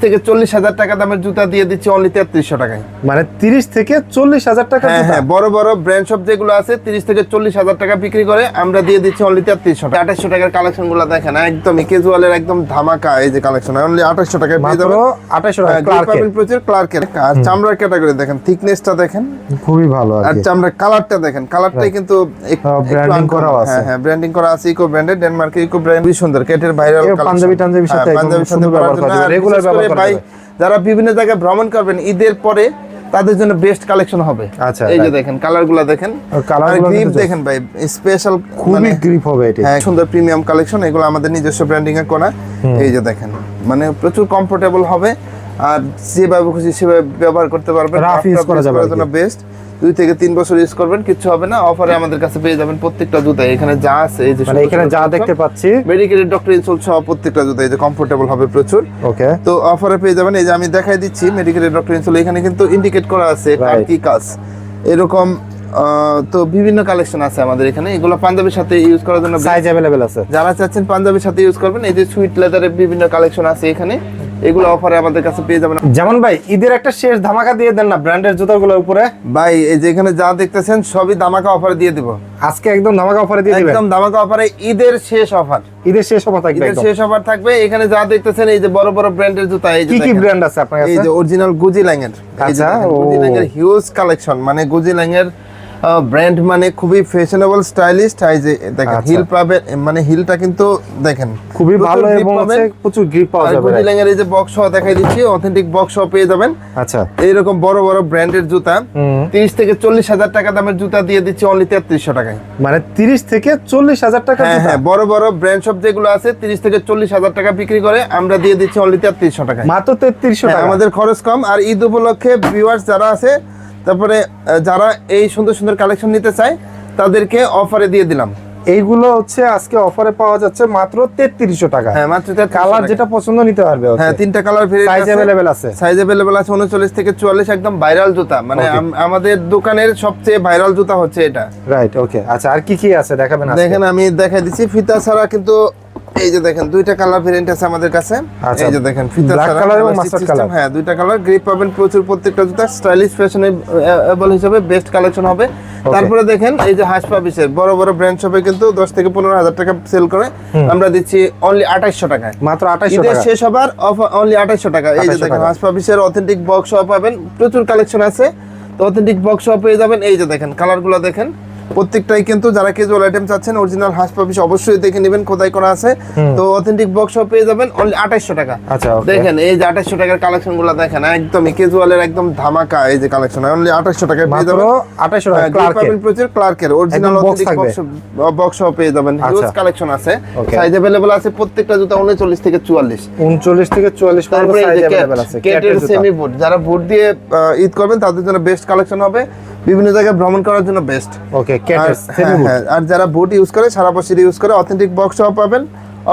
থেকে 40,000 টাকা দামের জুতা দিয়ে দিচ্ছি অনলি 3300 টাকায়। মানে 30 থেকে 40,000 টাকা? হ্যাঁ, বড় বড় ব্র্যান্ড শপ যেগুলো আছে 30 থেকে 40,000 টাকা বিক্রি করে, আমরা দিয়ে দিচ্ছি অনলি 3300 টাকা। 2800 টাকার কালেকশন গুলো দেখেন, একদম ক্যাজুয়ালের একদম ধামাকা এই যে কালেকশন, অনলি 2800 টাকায় পেয়ে যাবেন। 2800 টাকা পাবেন প্রচুর ক্লার্কের। আর চামড়ার ক্যাটাগরি দেখেন, থিকনেসটা দেখেন খুবই ভালো। আর চামড়ার কালারটা দেখেন, কালারটাই কিন্তু ব্র্যান্ডিং করা আছে। হ্যাঁ, ব্র্যান্ডিং করা আছে, ইকো ব্র্যান্ডের, ডেনমার্কের ইকো ব্র্যান্ড, খুবই সুন্দর কেটের ভাইরাল কালেকশন। পাঞ্জাবির সাথে পাঞ্জাবির সাথে ব্যবহার করা যাবে, রেগুলার ব্যবহার করা যাবে। যারা বিভিন্ন জায়গায় ভ্রমণ করবেন ঈদের পরে, তাদের জন্য বেস্ট কালেকশন হবে। আচ্ছা, এই যে দেখেন কালারগুলো দেখেন, কালারগুলো গ্রিপ দেখেন ভাই, স্পেশাল খুবই গ্রিপ হবে এটা। হ্যাঁ, সুন্দর প্রিমিয়াম কালেকশন, এগুলো আমাদের নিজস্ব ব্র্যান্ডিং এ করা। এই যে দেখেন, মানে প্রচুর কমফোর্টেবল হবে, আর যেভাবে খুশি সেভাবে ব্যবহার করতে পারবেন। রাফ ইউজ করা যাবে, জন্য বেস্ট। 2 থেকে 3 বছর ইউজ করবেন, কিছু হবে না। অফারে আমাদের কাছে পেয়ে যাবেন প্রত্যেকটা জুতা, এখানে যা আছে এই যে মানে এখানে যা দেখতে পাচ্ছি, মেডিকেলের ডক্টর ইনসোল সহ প্রত্যেকটা জুতা এই যে কমফোর্টেবল হবে প্রচুর। ওকে, তো অফারে পেয়ে যাবেন। এই যে আমি দেখাই দিচ্ছি মেডিকেলের ডক্টর ইনসোল, এখানে কিন্তু ইন্ডিকেট করা আছে কার কি কাজ, এরকম তো বিভিন্ন কালেকশন আছে আমাদের এখানে। এগুলো পাঞ্জাবির সাথে ইউজ করার জন্য সাইজ अवेलेबल আছে। যারা চাচ্ছেন পাঞ্জাবির সাথে ইউজ করবেন, এই যে সুইট লেদারের বিভিন্ন কালেকশন আছে এখানে, এগুলো অফারে আমাদের কাছে পেয়ে যাবেন। যেমন ভাই ঈদের একটা শেষ ধামাকা দিয়ে দেন না ব্র্যান্ডের জুতাগুলোর উপরে। ভাই এই যে এখানে যা দেখতেছেন সবই ধামাকা অফারে দিয়ে দিব আজকে, একদম ধামাকা অফারে দিয়ে দিবেন। একদম ধামাকা অফারে, ঈদের শেষ অফার। ঈদের শেষ অফার থাকবে, ঈদের শেষ অফার থাকবে। এখানে যা দেখতেছেন এই যে বড় বড় ব্র্যান্ডের জুতা, এই যে কি কি ব্র্যান্ড আছে আপনার কাছে? এই যে অরিজিনাল গুজি ল্যাংয়ের, আচ্ছা, গুজি ল্যাংয়ের হিউজ কালেকশন, মানে গুজি ল্যাংয়ের ব্র্যান্ড মানে খুবই ফ্যাশনেবল স্টাইলিশ। এই যে দেখেন হিল পাবে, মানে হিলটা কিন্তু দেখেন খুবই ভালো এবং আছে প্রচুর গ্রিপ পাওয়া যাবে। গুজি ল্যাংয়ের এই যে বক্স সহ দেখাই দিচ্ছি, অথেন্টিক বক্স সহ পেয়ে যাবেন। আচ্ছা, এইরকম বড় বড় ব্র্যান্ডের জুতা 30 থেকে 40,000 টাকা দামের জুতা দিয়ে দিচ্ছি অনলি 3300 টাকায়। মানে 30 থেকে 40,000 টাকা? হ্যাঁ, বড় বড় ব্র্যান্ড শপ যেগুলো আছে 30 থেকে 40,000 টাকা বিক্রি করে, আমরা দিয়ে দিচ্ছি অনলি 3300 টাকায়। মাত্র 3300 টাকা। আমাদের খরচ কম। আর ঈদ উপলক্ষে ভিউয়ার্স যারা আছে, তারপরে যারা এই সুন্দর সুন্দর কালেকশন নিতে চায়, তাদেরকে অফারে দিয়ে দিলাম। এইগুলো হচ্ছে আজকে অফারে পাওয়া যাচ্ছে মাত্র 3300 টাকা। হ্যাঁ, মাত্র কালার যেটা পছন্দ নিতে পারবে। হ্যাঁ, 3টা কালার ভেরিয়েন্ট সাইজ अवेलेबल আছে। সাইজ अवेलेबल আছে 39 থেকে 44, একদম ভাইরাল জুতা, মানে আমাদের দোকানের সবচেয়ে ভাইরাল জুতা হচ্ছে এটা। রাইট, ওকে। আচ্ছা, আর কি কি আছে দেখাবেন আজকে? দেখেন আমি দেখাই দিচ্ছি, ফিতা ছাড়া কিন্তু এই যে দেখেন 2টা কালার ভেরিয়েন্ট আছে আমাদের কাছে। এই যে দেখেন ফিতা ছাড়া, ব্ল্যাক কালার এবং মাস্টার্ড কালার। হ্যাঁ, 2টা কালার, গ্রিপ পাবেন প্রচুর প্রত্যেকটা জুতা, স্টাইলিশ ফ্যাশনেবল হিসেবে বেস্ট কালেকশন হবে। তারপরে দেখেন এই যে হাসপাবিসের বড় বড় ব্র্যান্ড শপে কিন্তু 10 থেকে 15,000 টাকা সেল করে, আমরা দিচ্ছি অনলি 2800 টাকায়। মাত্র 2800 টাকা। ঈদের শেষ হবার অফার অনলি 2800 টাকা। এই যে দেখেন হাসপাবিসের অথেন্টিক বক্স সহ পাবেন, প্রচুর কালেকশন আছে, তো অথেন্টিক বক্স সহ পেয়ে যাবেন। এই যে দেখেন কালারগুলো দেখেন, প্রত্যেকটাই কিন্তু যারা ক্যাজুয়াল আইটেম চাচ্ছেন, অরিজিনাল হাসপাবিস অবশ্যই দেখে নেবেন খোদাই করা আছে। তো অথেন্টিক বক্স সহ পেয়ে যাবেন অনলি 2800 টাকা। আচ্ছা, দেখেন এই যে 2800 টাকার কালেকশনগুলো দেখেন, একদম ক্যাজুয়ালের একদম ধামাকা এই যে কালেকশন, অনলি 2800 টাকায় পেয়ে যাবেন। 2800 টাকা পাবেন প্রচুর ক্লার্কের অরিজিনাল অথেন্টিক বক্স সহ পেয়ে যাবেন। হিউজ কালেকশন আছে, সাইজ अवेलेबल আছে প্রত্যেকটা জুতা 39 থেকে 44। 39 থেকে 44 পর্যন্ত সাইজ अवेलेबल আছে। কেটের সেমি বুট, যারা বুট দিয়ে ঈদ করবেন তাদের জন্য বেস্ট কালেকশন হবে, বিভিন্ন জায়গায় ভ্রমণ করার জন্য বেস্ট। ওকে, কেটের সেমি বুট। আর যারা বুট ইউজ করে সারা বছর ইউজ করে, অথেন্টিক বক্স সহ পাবেন,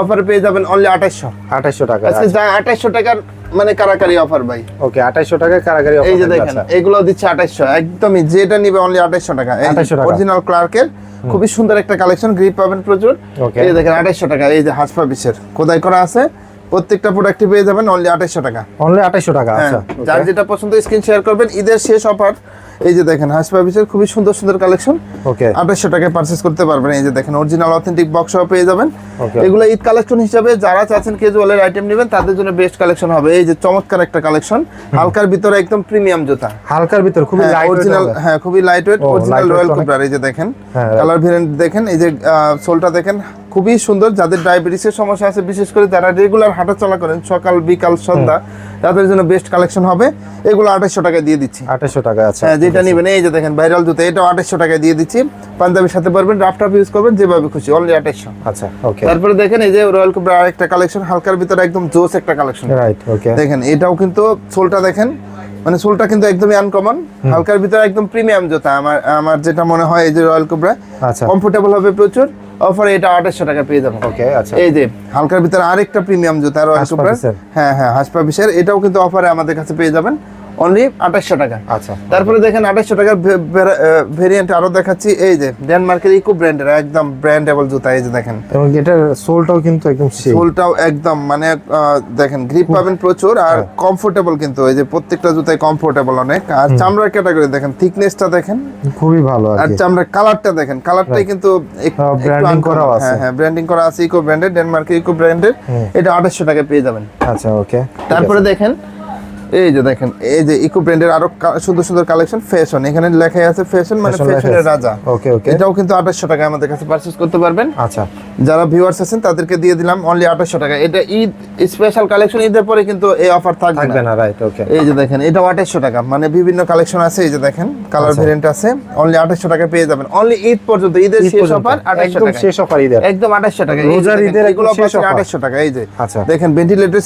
অফারে পেয়ে যাবেন অনলি 2800 টাকা। আজকে যা 2800 টাকার মানে কারাকারি অফার ভাই। ওকে, 2800 টাকা কারাকারি অফার। এই যে দেখেন এগুলো দিচ্ছে 2800, একদমই যেটা নিবে অনলি 2800 টাকা। অরিজিনাল ক্লার্কের খুবই সুন্দর একটা কালেকশন, গ্রিপ পাবেন প্রচুর। এই যে দেখেন 2800 টাকা, এই যে হাসপাবিসের খোদাই করা আছে, প্রত্যেকটা প্রোডাক্টে পেয়ে যাবেন অনলি 2800 টাকা। অনলি 2800 টাকা। আচ্ছা, যার যেটা পছন্দ স্ক্রিন শেয়ার করবেন। ঈদের শেষ অফার, এই যে দেখেন হাসপাবিসের খুবই সুন্দর সুন্দর কালেকশন, ওকে, 2800 টাকায় পারচেজ করতে পারবেন। এই যে দেখেন অরিজিনাল অথেন্টিক বক্স সহ পেয়ে যাবেন। এগুলো ঈদ কালেকশন হিসেবে যারা চাচ্ছেন ক্যাজুয়ালের আইটেম নেবেন, তাদের জন্য বেস্ট কালেকশন হবে। এই যে চমৎকার একটা কালেকশন, হালকার ভিতরে একদম প্রিমিয়াম জুতা, হালকার ভিতর খুবই লাইট অরিজিনাল। হ্যাঁ, খুবই লাইট ওয়েট, অরিজিনাল রয়্যাল কোবরার। এই যে দেখেন কালার ভেরিয়েন্ট দেখেন, এই যে সোলটা দেখেন খুবই সুন্দর। যাদের ডায়াবেটিসের সমস্যা আছে, বিশেষ করে যারা রেগুলার হাঁটা চলা করেন সকাল বিকাল সন্ধ্যা, তাদের জন্য বেস্ট কালেকশন হবে। এগুলো 2800 টাকায় দিয়ে দিচ্ছি। 2800 টাকা। আচ্ছা, হ্যাঁ, যেটা নেবেন এই যে দেখেন ভাইরাল জুতা, এটাও 2800 টাকায় দিয়ে দিচ্ছি। পাঞ্জাবির সাথে পারবেন, রাফ টাফ ইউজ করবেন, যেভাবে খুশি, অনলি 2800। আচ্ছা, ওকে। তারপরে দেখেন এই যে রয়্যাল কোবরা আরেকটা কালেকশন, হালকার ভিতরে একদম জোস একটা কালেকশন। রাইট, ওকে। দেখেন এটাও কিন্তু সোলটা দেখেন, মানে সোলটা কিন্তু একদমই আনকমন, হালকার ভিতরে একদম প্রিমিয়াম জুতা। আমার যেটা মনে হয় এই যে রয়্যাল কোবরা, আচ্ছা, কমফোর্টেবল হবে প্রচুর। অফারে এটা 2800 টাকা পেয়ে যাবেন। ওকে, আচ্ছা। এই যে হালকার ভিতরে আরেকটা প্রিমিয়াম জুতা রয়্যাল কোবরা, হ্যাঁ হাসপাবিসের, এটাও কিন্তু অফারে আমাদের কাছে পেয়ে যাবেন অনলি 2800 টাকা। আচ্ছা, তারপরে দেখেন 2800 টাকার ভেরিয়েন্ট আরো দেখাচ্ছি, এই যে ডেনমার্কের ইকো ব্র্যান্ডের একদম ব্র্যান্ডেবল জুতা, এই যে দেখেন এবং এটার সোলটাও কিন্তু একদম সেই সোলটাও একদম মানে দেখেন গ্রিপ পাবেন প্রচুর আর কমফোর্টেবল, কিন্তু এই যে প্রত্যেকটা জুতাই কমফোর্টেবল অনেক। আর চামড়ার ক্যাটাগরি দেখেন, থিকনেসটা দেখেন খুবই ভালো আর চামড়ার কালারটা দেখেন, কালারটাই কিন্তু ব্র্যান্ডিং করা আছে। হ্যাঁ ব্র্যান্ডিং করা আছে ইকো ব্র্যান্ডের, ডেনমার্কের ইকো ব্র্যান্ডের, এটা 2800 টাকায় পেয়ে যাবেন। আচ্ছা ওকে। তারপরে দেখেন এই যে দেখেন এই যে ইকো ব্র্যান্ডের আরো সুন্দর সুন্দর কালেকশন, ফ্যাশন, এখানে লেখাই আছে ফ্যাশন মানে ফ্যাশনের রাজা। ওকে ওকে, এটাও কিন্তু 2800 টাকায় আমাদের কাছে পারচেজ করতে পারবেন। আচ্ছা, যারা ভিউয়ার্স আছেন তাদেরকে দিয়ে দিলাম অনলি 2800 টাকা। এটা ঈদ স্পেশাল কালেকশন, ঈদের পরে কিন্তু এই অফার থাকবে না। Right okay. এই যে দেখেন এটা 2800 টাকা, মানে বিভিন্ন কালেকশন আছে, এই যে দেখেন কালার ভেরিয়েন্ট আছে, অনলি 2800 টাকা পেয়ে যাবেন। অনলি ঈদ পর্যন্ত, ঈদের শেষ অফার 2800 একদম টাকা, শেষ অফার ঈদের একদম 2800 টাকা। রোজার ঈদের এগুলো একদম শেষ পাচ্ছেন offer। 2800 টাকা। এই যে আচ্ছা, দেখেন ভেন্টিলেটর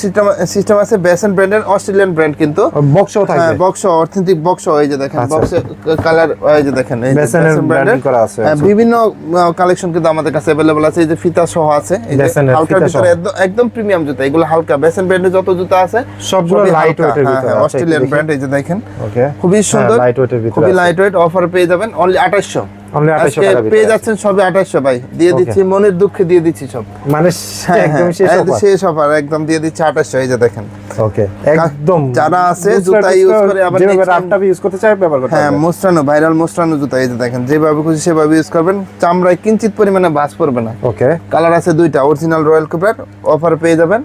সিস্টেম আছে, বেসন ব্র্যান্ডের, অস্ট্রেলিয়ান ব্র্যান্ড কিন্তু, বক্সও থাকবে। হ্যাঁ বক্স, অথেন্টিক বক্স, এই যে দেখেন আচ্ছা। বক্সের কালার, এই যে দেখেন এই যে বেসনের বেসন ব্র্যান্ডিং করা আছে। হ্যাঁ, বিভিন্ন কালেকশন কিন্তু আমাদের কাছে अवेलेबल আছে। এই যে ফিতা সহ আছে, এই যে বেসনের হালকার ফিতা ভিতরে একদম প্রিমিয়াম জুতা, এগুলো হালকা। বেসন ব্র্যান্ডের যত জুতা আছে সবগুলো সবই লাইট হালকা। ওয়েটের হ্যাঁ, ভিতরে, অস্ট্রেলিয়ান ব্র্যান্ড, এই যে দেখেন ওকে, খুবই সুন্দর, লাইট ওয়েটের ভিতরে, খুবই লাইট ওয়েট, অফারে পেয়ে যাবেন অনলি 2800। অনলি 2800 টাকা পেয়ে যাচ্ছেন সবে 2800 ভাই, দিয়ে দিচ্ছি মনের দুঃখে দিয়ে দিচ্ছি সব, মানে একদম শেষ অফার। শেষ অফার একদম দিয়ে দিচ্ছি 2800। এই যে দেখেন ওকে, একদম যারা আছে জুতা ইউজ করে আবার যেভাবে next time- রাফটাপ ইউজ করতে চাই ব্যবহার করতে হ্যাঁ পারবে। মোস্টানো, ভাইরাল মোস্টানো জুতা, এই যে দেখেন যেভাবে খুশি সেভাবে ইউজ করবেন, চামড়ায় কিঞ্চিত পরিমাণে ভাঁজ পড়বে না। ওকে, কালার আছে দুইটা, অরিজিনাল রয়্যাল কোবরার, অফার পেয়ে যাবেন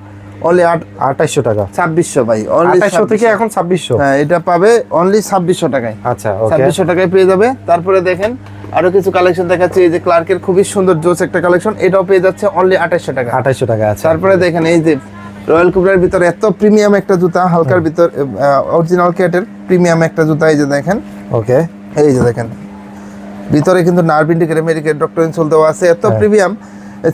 অনলি 2800 টাকা। 2600 ভাই, অনলি 2800 থেকে এখন 2600। হ্যাঁ এটা পাবে অনলি 2600 টাকায়। আচ্ছা ওকে, 2600 টাকায় পেয়ে যাবে। তারপরে দেখেন আরো কিছু কালেকশন দেখাচ্ছি, এই যে ক্লার্কের খুবই সুন্দর জোস একটা কালেকশন, এটাও পেয়ে যাচ্ছে অনলি 2800 টাকা। 2800 টাকা আছে। তারপরে দেখেন এই যে রয়্যাল কোবরার ভিতরে এত প্রিমিয়াম একটা জুতা, হালকার ভিতর অরিজিনাল ক্যাটের প্রিমিয়াম একটা জুতা, এই যে দেখেন ওকে, এই যে দেখেন ভিতরে কিন্তু নার্ভ ইন্ডিকেটর, মেডিকেট, ডক্টর ইনসোল দেওয়া আছে, এত প্রিমিয়াম।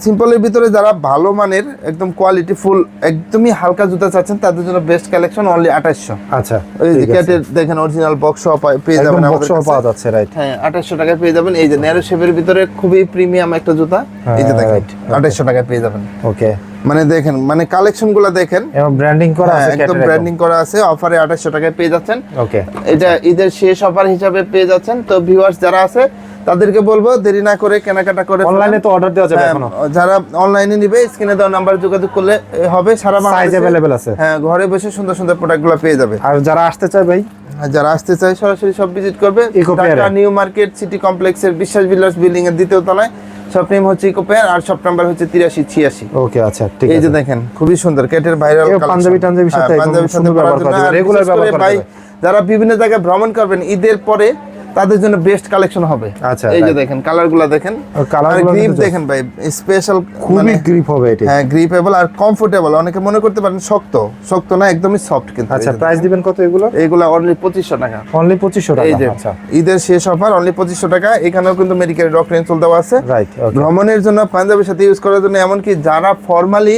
সিম্পলের ভিতরে যারা ভালো মানের একদম কোয়ালিটি ফুল একদমই হালকা জুতা চাচ্ছেন তাদের জন্য বেস্ট কালেকশন অনলি 2800। আচ্ছা, এই যে ক্যাটের দেখেন অরিজিনাল বক্স পেয়ে যাবেন আমাদের বক্সও কাছে। পাওয়া যাচ্ছে, রাইট। হ্যাঁ 2800 টাকায় পেয়ে যাবেন। এই যে ন্যারো শেপের ভিতরে খুবই প্রিমিয়াম একটা জুতা, এই যে দেখেন right, 2800 টাকায় পেয়ে যাবেন। ওকে, মানে দেখেন মানে কালেকশন গুলো দেখেন, এবং ব্র্যান্ডিং করা হ্যাঁ, আছে, একদম ব্র্যান্ডিং করা আছে, অফারে 2800 টাকায় পেয়ে যাচ্ছেন। ওকে, এটা ঈদের শেষ অফার হিসাবে পেয়ে যাচ্ছেন। তো ভিউয়ার্স যারা আছে তাদেরকে বলবো দেরি না করে কেনাকাটা করে অনলাইনে তো অর্ডার দেওয়া যাবে হ্যাঁ, এখনো, যারা অনলাইনে নিবে স্ক্রিনে দেওয়া নাম্বার যোগাযোগ করলে হবে, সারা সাইজ বাংলাদেশে अवेलेबल আছে। হ্যাঁ ঘরে বসে সুন্দর সুন্দর প্রোডাক্টগুলো পেয়ে যাবে। আর যারা আসতে চায় ভাই, আর যারা আসতে চায় সরাসরি সব ভিজিট করবে ইকো পেয়ারে। ঢাকা নিউ মার্কেট সিটি কমপ্লেক্সের বিশ্বাস বিল্ডার্স বিল্ডিং এর দ্বিতীয় তলায়, শপ নেম হচ্ছে ইকো পেয়ার আর শপ নাম্বার হচ্ছে 8386। ওকে আচ্ছা ঠিক এই যে আছে। দেখেন খুবই সুন্দর ক্যাটের ভাইরাল এই পাঞ্জাবি টাঞ্জাবির সাথে একদম পাঞ্জাবির সাথে সুন্দর ব্যবহার করা যাবে, রেগুলার ব্যবহার করা ভাই যাবে। যারা বিভিন্ন জায়গায় ভ্রমণ করবেন ঈদের পরে তাদের জন্য বেস্ট কালেকশন হবে। আচ্ছা, এই যে right. দেখেন কালারগুলো দেখেন, কালারগুলো গ্রিপ কিন্তু দেখেন ভাই স্পেশাল, খুবই গ্রিপ হবে এটা। হ্যাঁ গ্রিপেবল আর কমফোর্টেবল। অনেকে মনে করতে পারেন শক্ত, শক্ত না, একদমই সফট। কিন্তু আচ্ছা প্রাইস দিবেন কত এগুলো? এইগুলো অনলি 2500 টাকা। অনলি 2500 এই টাকা। যে আচ্ছা ঈদের শেষ অফার অনলি 2500 টাকা। এখানেও কিন্তু মেডিকেল ডক্টর ইনসোল দেওয়া আছে, রাইট। ওকে, ভ্রমণের জন্য পাঞ্জাবির সাথে ইউজ করার জন্য, এমনকি যারা ফর্মালি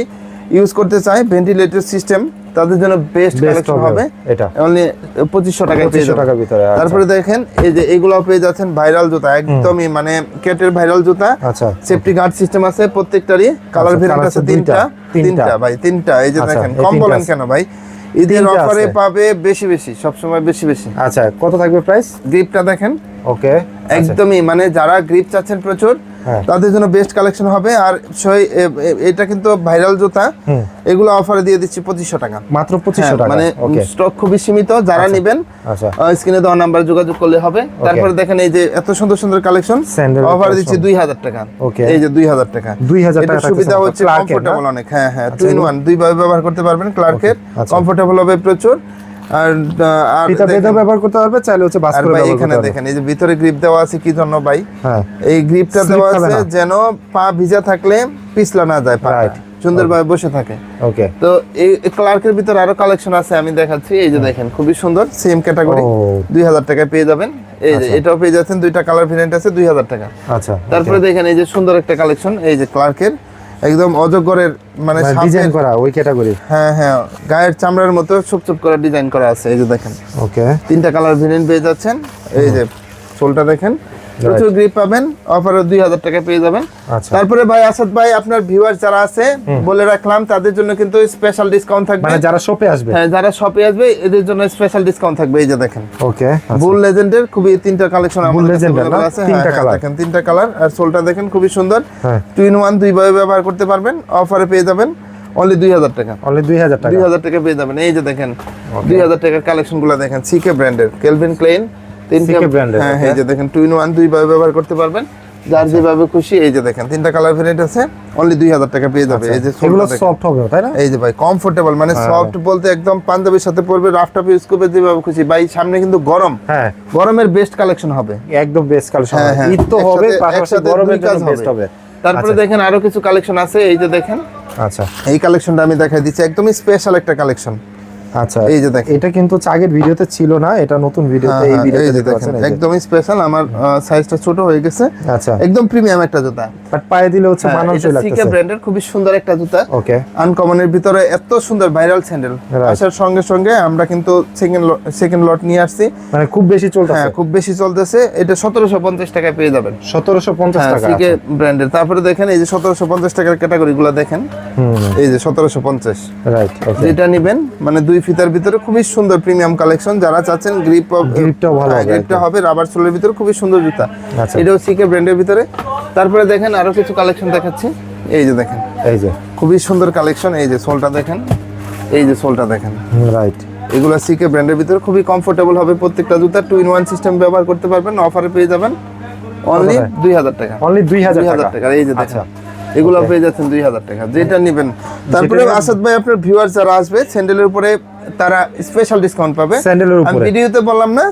ইউজ করতে চায় ভেন্টিলেটর সিস্টেম তাদের জন্য বেস্ট কালেকশন হবে এটা অনলি 2500 টাকায় পেয়ে 2500 যাবেন। টাকার ভিতরে। আচ্ছা। তারপরে দেখেন এই যে এগুলো পেয়ে যাচ্ছেন ভাইরাল জুতা, একদমই মানে কেটের ভাইরাল জুতা, আচ্ছা সেফটি গার্ড সিস্টেম আছে প্রত্যেকটারই, কালার ভেরিয়েন্ট colour আছে আছে তিনটা তিনটা ভাই, তিনটা। এই যে আচ্ছা, দেখেন এই কম তিনটা বলেন আছে। কেন ভাই, ঈদের তিনটা অফারে আছে। পাবে বেশি বেশি, সব সময় বেশি বেশি। আচ্ছা কত থাকবে প্রাইস? গ্রিপটা দেখেন ওকে, একদমই মানে যারা গ্রিপ চাচ্ছেন প্রচুর হ্যাঁ। তাদের জন্য বেস্ট কালেকশন হবে। আর এটা কিন্তু ভাইরাল জুতা, এগুলো অফারে দিয়ে দিচ্ছি 2500 টাকা, মাত্র 2500 হ্যাঁ, টাকা। মানে ওকে, স্টক খুবই সীমিত, যারা নেবেন আচ্ছা স্ক্রিনে দেওয়া নাম্বার যোগাযোগ করলে হবে। তারপরে দেখেন এই যে এত সুন্দর সুন্দর কালেকশন, স্যান্ডেল অফারে দিচ্ছি 2000 টাকা। ওকে, এই যে 2000 টাকা, 2000 এটা টাকা সুবিধা হচ্ছে কমফোর্টেবল অনেক। হ্যাঁ হ্যাঁ, টু ইন ওয়ান, দুইভাবে ব্যবহার করতে পারবেন। ক্লার্কের আচ্ছা। কমফোর্টেবল হবে প্রচুর। আর পিতা বেদা দেখেন- ব্যবহার করতে পারবে, চাইলে হচ্ছে বাস আর করে ভাই ব্যবহার এখানে করতে পারবে। দেখেন এই যে ভিতরে গ্রিপ দেওয়া আছে কি জন্য ভাই, হ্যাঁ এই গ্রিপটা Slip দেওয়া খাবে আছে না। যেন পা ভিজা থাকলে পিছলা না যায়, পা Right. সুন্দরভাবে বসে থাকে। ওকে, তো এই ক্লার্কের ভিতরে আরো কালেকশন আছে, আমি দেখাচ্ছি। এই যে দেখেন খুবই সুন্দর, সেম ক্যাটাগরি, ও। 2000 টাকায় পেয়ে যাবেন। এই যে এটাও পেয়ে যাচ্ছেন, দুইটা কালার ভেরিয়েন্ট আছে, 2000 টাকা। আচ্ছা তারপরে দেখেন এই যে সুন্দর একটা কালেকশন, এই যে ক্লার্কের একদম অজগরের মানে ডিজাইন সাপের- করা ওই ক্যাটাগরি। হ্যাঁ হ্যাঁ, গায়ের চামড়ার মতো ছোপ ছোপ করে ডিজাইন করা আছে। এই যে দেখেন ওকে, তিনটা কালার ভেরিয়েন্ট পেয়ে যাচ্ছেন। এই যে সোলটা দেখেন প্রচুর গ্রিপ পাবেন, অফারে 2000 টাকা পেয়ে যাবেন। আচ্ছা তারপরে ভাই আসাদ ভাই, আপনার ভিউয়ার যারা আছে বলে রাখলাম, তাদের জন্য কিন্তু স্পেশাল ডিসকাউন্ট থাকবে। মানে যারা শপে আসবে, হ্যাঁ যারা শপে আসবে এদের জন্য স্পেশাল ডিসকাউন্ট থাকবে। এই যে দেখেন ওকে, বুল লেজেন্ডের খুবই তিনটা কালেকশন বুল আমাদের কাছে লেজেন্ডের available আছে। তিনটা হ্যাঁ, কালার, দেখেন তিনটা কালার, আর সোলটা দেখেন খুবই সুন্দর। হ্যাঁ 2 in 1 দুই ভাবে ব্যবহার করতে পারবেন। অফারে পেয়ে যাবেন অনলি 2000 টাকা। অনলি 2000 টাকা, 2000 টাকা পেয়ে যাবেন। এই যে দেখেন 2000 টাকার কালেকশনগুলো দেখেন, সিকে ব্র্যান্ডের কেলভিন ক্লেইন তিনটা CK brand এর, হ্যাঁ okay. এই যে দেখেন 2 in 1 দুই ভাবে ব্যবহার করতে পারবেন, যার যেভাবে খুশি। এই যে দেখেন তিনটা কালার ভেরিয়েন্ট আছে, অনলি 2000 টাকা পেয়ে যাবে। এই যে এগুলো সোলটা দেখেন, সফট হবে তাই না? এই যে ভাই কমফোর্টেবল, মানে সফট বলতে একদম পাঞ্জাবির সাথে পরবে, রাফটাপ ইউজ করবে যেভাবে খুশি। ভাই সামনে কিন্তু গরম, হ্যাঁ গরমের বেস্ট কালেকশন হবে। একদম বেস্ট কালেকশন, হ্যাঁ, হ্যাঁ। ঈদ তো হবে, একসাথে- পাশাপাশি একসাথে গরমের দুই কাজ জন্য বেস্ট হবে। তারপরে দেখেন আরো কিছু কালেকশন আছে, এই যে দেখেন আচ্ছা এই কালেকশনটা আমি দেখাই দিচ্ছি, একদমই স্পেশাল একটা কালেকশন। আচ্ছা, এই যে দেখেন, এটা কিন্তু আগের ভিডিওতে ছিল না, এটা নতুন ভিডিওতে, এই ভিডিওতে এই যে দেখতে দেখেন পাচ্ছেন। এই যে। একদমই স্পেশাল, আমার সাইজটা ছোট হয়ে গেছে, আচ্ছা, একদম প্রিমিয়াম একটা জুতা। বাট পায়ে দিলে হচ্ছে মানানসই সিকে লাগতেছে। ব্র্যান্ডের খুবই সুন্দর একটা জুতা, ওকে, আনকমনের ভিতরে এত সুন্দর ভাইরাল স্যান্ডেল। Right. আসার সঙ্গে সঙ্গে আমরা কিন্তু সেকেন্ড লট নিয়ে আসছি। মানে খুব বেশি চলতেছে। হ্যাঁ খুব বেশি চলতেছে, এটা 1750 টাকায় পেয়ে যাবেন। 1750 টাকা, সিকে ব্র্যান্ডের। তারপরে দেখেন এই যে 1750 টাকার ক্যাটাগরিগুলো দেখেন, এই যে 1750, রাইট, ওকে, যেটা নেবেন মানে দুই ফিতার ভিতরে খুবই সুন্দর প্রিমিয়াম কালেকশন। যারা চাচ্ছেন গ্রিপটাও ভালো হবে, গ্রিপটা হবে, রাবার সোলের ভিতরে খুবই সুন্দর জুতা। আচ্ছা। এটাও সিকে ব্র্যান্ডের ভিতরে। তারপরে দেখেন আরো কিছু কালেকশন দেখাচ্ছি, এই যে দেখেন এই যে, খুবই সুন্দর কালেকশন। এই যে সোলটা দেখেন, এই যে সোলটা দেখেন, রাইট, এগুলো সিকে ব্র্যান্ডের ভিতরে খুবই কমফোর্টেবল হবে প্রত্যেকটা জুতা। 2 in 1 সিস্টেম ব্যবহার করতে পারবেন। অফারে পেয়ে যাবেন অনলি 2000 টাকা। অনলি 2000 2000 টাকা। টাকা। এই যে দেখেন আচ্ছা, এগুলো পেয়ে যাচ্ছেন 2000 টাকা, যেটা নেবেন। তারপরে আসাদ ভাই, আপনার ভিউয়ার যারা আসবে স্যান্ডেলের উপরে, তারা স্পেশাল ডিসকাউন্ট পাবে। স্যান্ডেলের আমি উপরে ভিডিওতে বললাম না,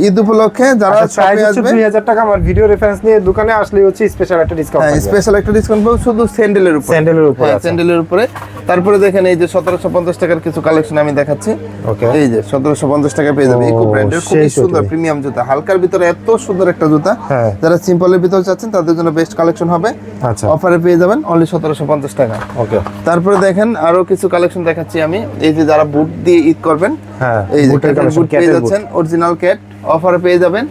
ঈদ উপলক্ষে যারা প্রাইস শপে হচ্ছে আসবে 2000 টাকা। আমার ভিডিও রেফারেন্স নিয়ে দোকানে আসলে হচ্ছে স্পেশাল একটা ডিসকাউন্ট হ্যাঁ থাকবে। স্পেশাল একটা ডিসকাউন্ট পাবে শুধু স্যান্ডেলের উপরে। স্যান্ডেলের উপরে, হ্যাঁ আচ্ছা। স্যান্ডেলের উপরে। তারপরে দেখেন এই যে 1750 টাকার কিছু কালেকশন আমি দেখাচ্ছি। ওকে, এই যে 1750 টাকা পেয়ে যাবে, ও, ইকো ব্র্যান্ডের খুবই সেই তো সুন্দর তুমি। প্রিমিয়াম জুতা, হালকার ভিতরে এত সুন্দর একটা জুতা। হ্যাঁ, যারা সিম্পলের ভিতরে চাচ্ছেন তাদের জন্য বেস্ট কালেকশন হবে। আচ্ছা, অফারে পেয়ে যাবেন অনলি 1750 টাকা। ওকে, তারপরে দেখেন আরো কিছু কালেকশন দেখাচ্ছি আমি, এই যে যারা বুট দিয়ে ঈদ করবেন, হ্যাঁ, এই যে বুটের কালেকশন, বুট পেয়ে ক্যাটের বুট, যাচ্ছেন অরিজিনাল ক্যাট, অফারে পেয়ে যাবেন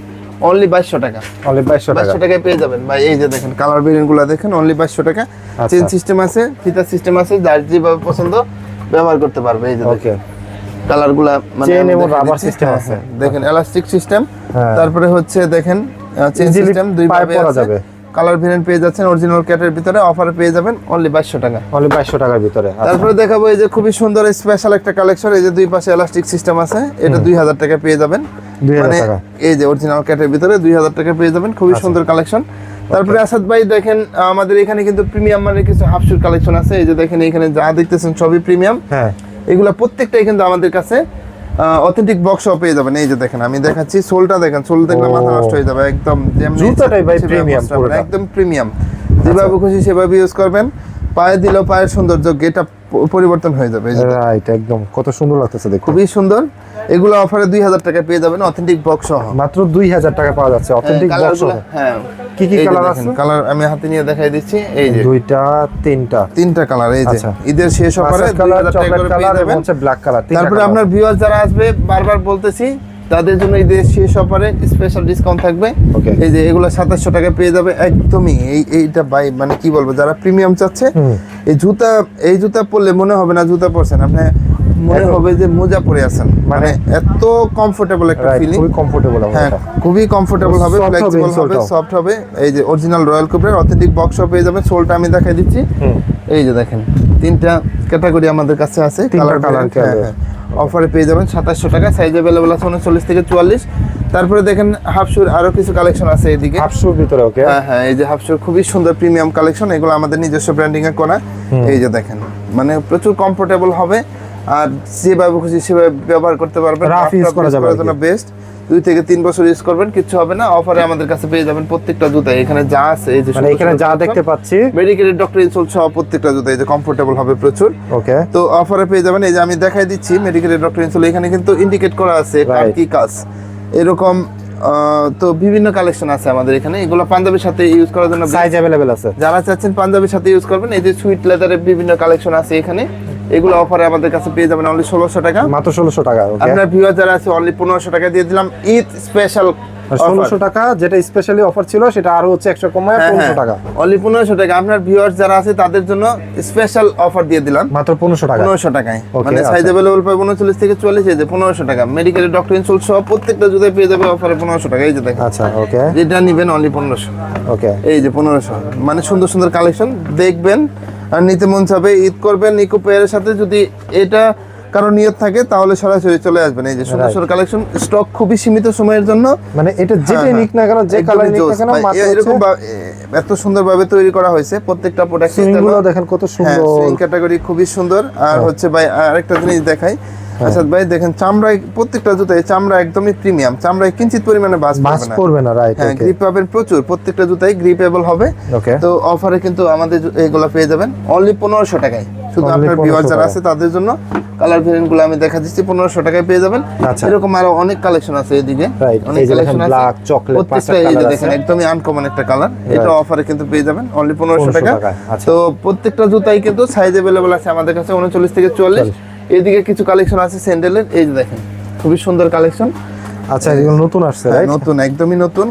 অনলি 2200 টাকা। অনলি 2200 টাকা। 2200 টাকায় পেয়ে যাবেন ভাই। এই যে দেখেন কালার ভেরিয়েন্ট গুলো দেখেন, অনলি 2200 টাকা। আচ্ছা। চেন সিস্টেম আছে, ফিতার সিস্টেম আছে, যার যেভাবে পছন্দ ব্যবহার করতে পারবে। এই যে ওকে, কালার গুলা চেন আমি এবং দেখাই রাবার দিচ্ছি। সিস্টেম হ্যাঁ, আছে। হ্যাঁ, দেখেন এলাস্টিক সিস্টেম। হ্যাঁ। তারপরে হচ্ছে দেখেন চেন Easily সিস্টেম, দুই পায়ে ভাবে পরা আছে। যাবে। কালার ভেরিয়েন্ট পেয়ে যাচ্ছেন অরিজিনাল ক্যাটের ভিতরে, অফারে পেয়ে যাবেন অনলি 2200 টাকা। অনলি 2200 টাকার ভিতরে। আচ্ছা, তারপরে দেখাবো এই যে খুবই সুন্দর স্পেশাল একটা কালেকশন, এই যে দুই পাশে এলাস্টিক সিস্টেম আছে, এটা 2000 টাকা পেয়ে যাবেন। 2000 মানে টাকা। এই যে অরিজিনাল ক্যাটের ভিতরে 2000 টাকা পেয়ে যাবেন, খুবই সুন্দর কালেকশন। তারপরে আসাদ ভাই দেখেন আমাদের এখানে কিন্তু প্রিমিয়াম মানের কিছু হাফ শুর কালেকশন আছে। এই যে দেখেন এখানে যা দেখতেছেন সবই প্রিমিয়াম। হ্যাঁ, এগুলা প্রত্যেকটাই কিন্তু আমাদের কাছে অথেন্টিক বক্সও পেয়ে যাবেন। এই যে দেখেন আমি দেখাচ্ছি, সোলটা দেখেন, সোল দেখলে মাথা নষ্ট হয়ে যাবে একদম। যেমনি জুতাটাই ভাই সেভাবে premium বসতে হবে না, পুরোটা। একদম প্রিমিয়াম, যেভাবে খুশি সেভাবে ইউজ করবেন। পায়ে দিলেও পায়ের সৌন্দর্য গেটআপ পরিবর্তন হয়ে যাবে। এই যে রাইট, একদম কত সুন্দর লাগতেছে দেখতে। খুবই সুন্দর। এগুলো অফারে 2000 টাকা পেয়ে যাবেন অথেন্টিক বক্স সহ। মাত্র 2000 টাকা পাওয়া যাচ্ছে অথেন্টিক বক্স। কালারগুলো হ্যাঁ, কি কি কালার আছে? কালার আমি হাতে নিয়ে দেখাই দিচ্ছি। এই যে দুইটা, তিনটা, তিনটা কালার। এই যে আচ্ছা। ঈদের শেষ অফারে কালার, 2000 টাকা চকলেট করে পেয়ে কালার এবং যাবেন। হচ্ছে ব্ল্যাক কালার। তারপরে আপনার ভিউয়ার যারা আসবে, বারবার বলতেছি, তাদের জন্য ঈদের শেষ অফারে স্পেশাল ডিসকাউন্ট থাকবে। Okay. এই যে এগুলো 2700 টাকা পেয়ে যাবে একদমই। এইটা ভাই মানে কি বলবো, যারা প্রিমিয়াম চাচ্ছে এই জুতা পরলে মনে হবে না জুতা পরছেন, আপনি মনে হবে যে মোজা পরে আছেন। মানে এত কমফোর্টেবল একটা ফিলিং। খুবই কমফোর্টেবল হবে হ্যাঁ এটা। খুবই কমফোর্টেবল হবে, Soft হবে, ফ্লেক্সিবল হবে, ইনসোলটাও। সফট হবে। এই যে অরিজিনাল রয়্যাল কোবরার অথেন্টিক বক্সও পেয়ে যাবেন। সোলটা আমি দেখাই দিচ্ছি। এই যে দেখেন তিনটা ক্যাটাগরি আমাদের কাছে আছে, তিনটা কালার colour। অফারে পেয়ে যাবেন 2700 টাকা। সাইজ अवेलेबल আছে 39 থেকে 44। তারপরে দেখেন হাফশুর আরো কিছু কালেকশন আছে এদিকে। হাফশুর ভিতরে, ওকে, হ্যাঁ হ্যাঁ, এই যে হাফশুর খুবই সুন্দর প্রিমিয়াম কালেকশন, এগুলো আমাদের নিজস্ব ব্র্যান্ডিং এ করা। এই যে দেখেন মানে প্রচুর কমফোর্টেবল হবে, আর যেভাবে খুশি সেভাবে ব্যবহার করতে পারবেন। Rough use করা যাবে আর কি। বেস্ট 2 থেকে 3 বছর ইউজ করবেন, কিছু হবে না। অফারে আমাদের কাছে পেয়ে যাবেন প্রত্যেকটা জুতা। এখানে যা আছে এই যে মানে এখানে যা দেখতে পাচ্ছি, মেডিকেটেড ডক্টর ইনসোল সহ প্রত্যেকটা জুতা এই যে কমফোর্টেবল হবে প্রচুর। ওকে, তো অফারে পেয়ে যাবেন। এই যে আমি দেখাই দিচ্ছি মেডিকেটেড ডক্টর ইনসোল, এখানে কিন্তু ইন্ডিকেট করা আছে কার Right. কি কাজ এরকম। তো বিভিন্ন কালেকশন আছে আমাদের এখানে, এগুলো পাঞ্জাবির সাথে ইউজ করার জন্য সাইজ अवेलेबल আছে। যারা চাচ্ছেন পাঞ্জাবির সাথে ইউজ করবেন, এই যে সুইট লেদারের বিভিন্ন কালেকশন আছে এখানে, এগুলো অফারে আমাদের কাছে পেয়ে যাবেন অনলি 1600 টাকা। মাত্র 1600 টাকা, ওকে। আপনার ভিউয়ার যারা আছে অনলি 1500 টাকা দিয়ে দিলাম ঈদ স্পেশাল 1600 টাকা যেটা স্পেশালি অফার ছিল সেটা আরো হচ্ছে 100 কমায় 1500 টাকা, অনলি 1500 টাকা। আপনার ভিউয়ার্স যারা আছে তাদের জন্য স্পেশাল অফার দিয়ে দিলাম মাত্র 1500 টাকা। 1500 টাকায়, Okay, মানে সাইজ আচ্ছা। अवेलेबल পাবে 39 থেকে 44, এই যে 1500 টাকা। মেডিকেল ডক্টর ইনসুল সহ প্রত্যেকটা জুতায় পেয়ে যাবে অফারে 1500 টাকা। এই যে দেখেন, আচ্ছা ওকে যেটা নিবেন অনলি 1500। ওকে এই যে 1500, মানে সুন্দর সুন্দর কালেকশন দেখবেন আর নিতে মন চাবে। ঈদ করবেন ইকো পেয়ারের সাথে, যদি এটা কারো নিয়ত থাকে তাহলে সরাসরি চলে আসবেন। এই যে সুন্দর সুন্দর কালেকশন, স্টক খুবই সীমিত সময়ের জন্য। মানে এটা যেটাই নিক না কেন, যে কালার নিক না কেন, মাত্র এরকম এত সুন্দরভাবে তৈরি করা হয়েছে প্রত্যেকটা প্রোডাক্ট। গুলো দেখেন কত সুন্দর, সুইং ক্যাটাগরি খুবই সুন্দর। আর হচ্ছে ভাই আরেকটা জিনিস দেখাই, আচ্ছা ভাই দেখেন চামড়ায় প্রত্যেকটা জুতায় চামড়া একদমই প্রিমিয়াম, চামড়ায় কিঞ্চিত পরিমাণে বাস পড়বে না, রাইট? হ্যাঁ, গ্রিপ পাবেন প্রচুর, প্রত্যেকটা জুতাই গ্রিপেবল হবে। ওকে, তো অফারে কিন্তু আমাদের এইগুলো পেয়ে যাবেন অনলি 1500 টাকায়। শুধু Only আপনার 1500 ভিউয়ার যারা টাকায়। আছে তাদের জন্য কালার ভেরিয়েন্ট গুলো আমি দেখা দিচ্ছি, 1500 টাকায় পেয়ে যাবেন। আচ্ছা। এরকম আরো অনেক কালেকশন আছে এদিকে, রাইট, অনেক এই যে দেখেন কালেকশন আছে। ব্ল্যাক, চকলেট, প্রত্যেকটা পাঁচটা এই যে কালার দেখেন আছে। একদমই আনকমন একটা কালার, এটা অফারে কিন্তু পেয়ে যাবেন অনলি 1500 1500 টাকা। টাকায়, আচ্ছা। তো প্রত্যেকটা জুতাই কিন্তু সাইজ अवेलेबल আছে আমাদের কাছে 39 থেকে 44। এদিকে কিছু কালেকশন আছে স্যান্ডেলের, এই যে দেখেন খুবই সুন্দর কালেকশন। আচ্ছা, এগুলো নতুন আসছে, রাইট? নতুন, একদমই নতুন,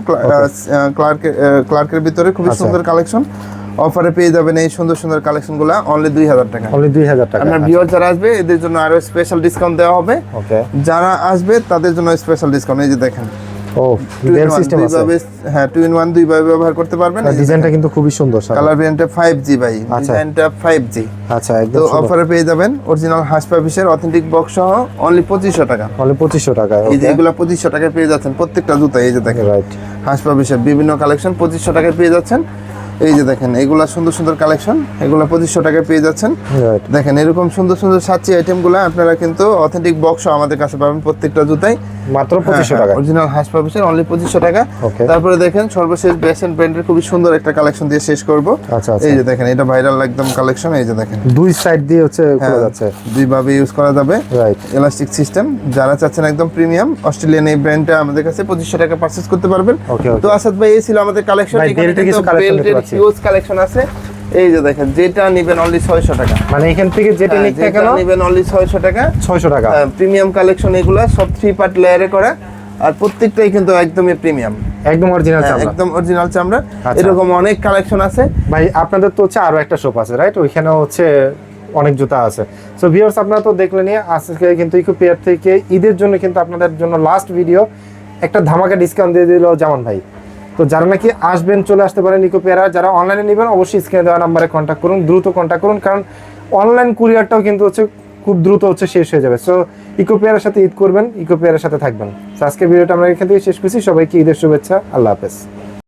ক্লার্কের ভিতরে খুবই আচ্ছা। সুন্দর কালেকশন। অফারে পেয়ে যাবেন এই সুন্দর সুন্দর কালেকশনগুলো অনলি 2000 টাকা। অনলি 2000 টাকা। আপনার ভিউয়ার যারা আসবে এদের জন্য আরো স্পেশাল ডিসকাউন্ট দেওয়া হবে। ওকে, যারা আসবে তাদের জন্য স্পেশাল ডিসকাউন্ট। এই যে দেখেন ও বেল সিস্টেম আছে, হ্যাঁ 2 in 1 দুইভাবে ব্যবহার করতে পারবেন। ডিজাইনটা কিন্তু খুবই সুন্দর, কালার ভেরিয়েন্টে 5G ভাই, আচ্ছা। ডিজাইনটা 5G। আচ্ছা, তো একদম সুন্দর। অফারে পেয়ে যাবেন অরিজিনাল হাসপা পিসের অথেন্টিক বক্স সহ অনলি 2500 টাকা। অনলি 2500 টাকা। এই যে ওকে, এগুলো 2500 টাকায় পেয়ে যাচ্ছেন প্রত্যেকটা জুতা। এই যে দেখেন রাইট, হাসপা পিসের বিভিন্ন কালেকশন 2500 টাকায় পেয়ে যাচ্ছেন। এই যে দেখেন এগুলা সুন্দর সুন্দর কালেকশন, এগুলা 2500 টাকায় পেয়ে যাচ্ছেন। রাইট। দেখেন এরকম সুন্দর সুন্দর সাচ্চি আইটেমগুলো আপনারা কিন্তু অথেন্টিক বক্স আমাদের কাছে পাবেন প্রত্যেকটা জুতাই মাত্র 2500 টাকা। অরিজিনাল হাসপা পিসের অনলি 2500 টাকা। ওকে, তারপরে দেখেন সর্বশেষ বেসেন্ট ব্র্যান্ডের খুবই সুন্দর একটা কালেকশন দিয়ে শেষ করব। আচ্ছা আচ্ছা, এই যে দেখেন এটা ভাইরাল একদম কালেকশন। এই যে দেখেন দুই সাইড দিয়ে হচ্ছে খোলা যাচ্ছে, দুইভাবে ইউজ করা যাবে, রাইট? Elastic system. যারা চাচ্ছেন একদম প্রিমিয়াম অস্ট্রেলিয়ান এই ব্র্যান্ডটা আমাদের কাছে 2500 টাকা পারচেজ করতে পারবেন। ওকে, তো আসাদ ভাই এই ছিল আমাদের কালেকশন। ভাই, বেল্টের কিছু collection দেখতে পাচ্ছি। হিউজ কালেকশন আছে। এই যে দেখেন যেটা নেবেন অনলি 600 টাকা। মানে এখান থেকে যেটা নিক না কেন নেবেন অনলি 600 টাকা। 600 টাকা। প্রিমিয়াম কালেকশন এগুলো সব 3 পার্ট লেয়ারে করা, আর প্রত্যেকটাই কিন্তু একদমই প্রিমিয়াম, একদম অরিজিনাল চামড়া। একদম অরিজিনাল চামড়া। আচ্ছা। এরকম অনেক কালেকশন আছে ভাই, আপনাদের তো হচ্ছে আরো একটা শপ আছে, রাইট? ওইখানেও হচ্ছে অনেক জুতা আছে। সো ভিউয়ার্স, আপনারা তো দেখলেনই আজকে কিন্তু ইকো পেয়ার থেকে ঈদের জন্য কিন্তু আপনাদের জন্য লাস্ট ভিডিও একটা ধামাকা ডিসকাউন্ট দিয়ে দিল জামান ভাই। তো যারা নাকি আসবেন চলে আসতে পারেন ইকো পেয়ার। যারা অনলাইনে নেবেন অবশ্যই স্ক্রিনে দেওয়া নাম্বারে কন্ট্যাক্ট করুন, দ্রুত কন্ট্যাক্ট করুন, কারণ অনলাইন কুরিয়ারটাও কিন্তু হচ্ছে খুব দ্রুত হচ্ছে শেষ হয়ে যাবে। সো ইকো পেয়ারের সাথে ঈদ করবেন, ইকো পেয়ারের সাথে থাকবেন। তো আজকে ভিডিওটা আমরা এখান থেকে শেষ করছি। সবাইকে ঈদের শুভেচ্ছা, আল্লাহ হাফেজ।